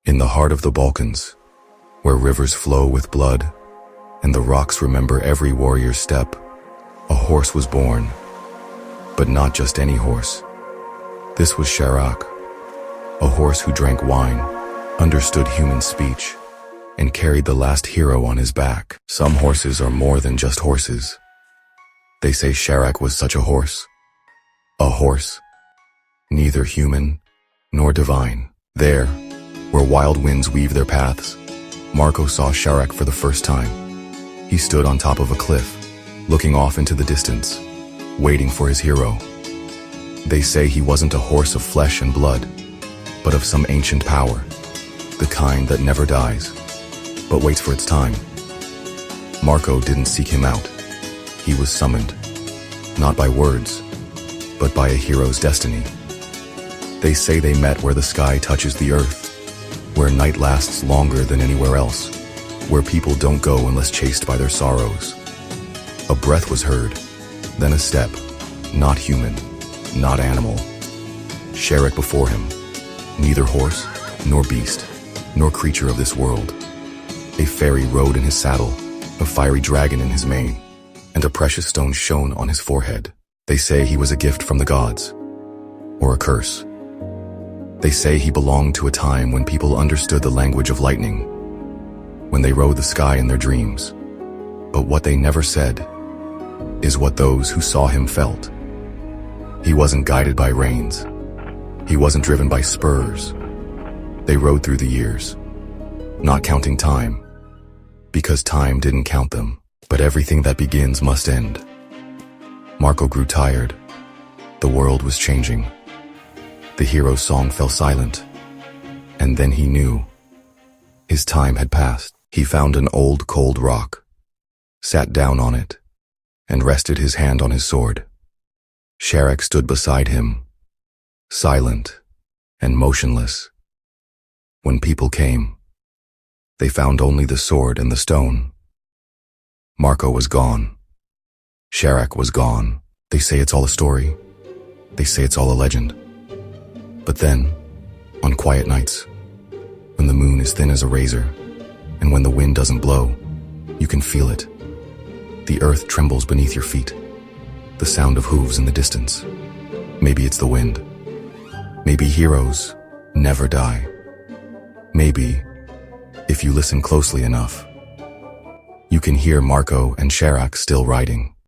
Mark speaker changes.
Speaker 1: In the heart of the Balkans, where rivers flow with blood, and the rocks remember every warrior's step, a horse was born. But not just any horse. This was Šarac, a horse who drank wine, understood human speech, and carried the last hero on his back. Some horses are more than just horses. They say Šarac was such a horse. A horse, neither human nor divine. There, where wild winds weave their paths, Marko saw Šarac for the first time. He stood on top of a cliff, looking off into the distance, waiting for his hero. They say he wasn't a horse of flesh and blood, but of some ancient power, the kind that never dies, but waits for its time. Marko didn't seek him out. He was summoned, not by words, but by a hero's destiny. They say they met where the sky touches the earth, where night lasts longer than anywhere else, where people don't go unless chased by their sorrows. A breath was heard, then a step, not human, not animal. Šarac before him, neither horse, nor beast, nor creature of this world. A fairy rode in his saddle, a fiery dragon in his mane, and a precious stone shone on his forehead. They say he was a gift from the gods, or a curse. They say he belonged to a time when people understood the language of lightning, when they rode the sky in their dreams. But what they never said is what those who saw him felt. He wasn't guided by reins. He wasn't driven by spurs. They rode through the years, not counting time, because time didn't count them. But everything that begins must end. Marko grew tired. The world was changing. The hero's song fell silent, and then he knew. His time had passed. He found an old cold rock, sat down on it, and rested his hand on his sword. Šarac stood beside him, silent and motionless. When people came, they found only the sword and the stone. Marko was gone. Šarac was gone. They say it's all a story. They say it's all a legend. But then, on quiet nights, when the moon is thin as a razor, and when the wind doesn't blow, you can feel it. The earth trembles beneath your feet. The sound of hooves in the distance. Maybe it's the wind. Maybe heroes never die. Maybe, if you listen closely enough, you can hear Marko and Šarac still riding.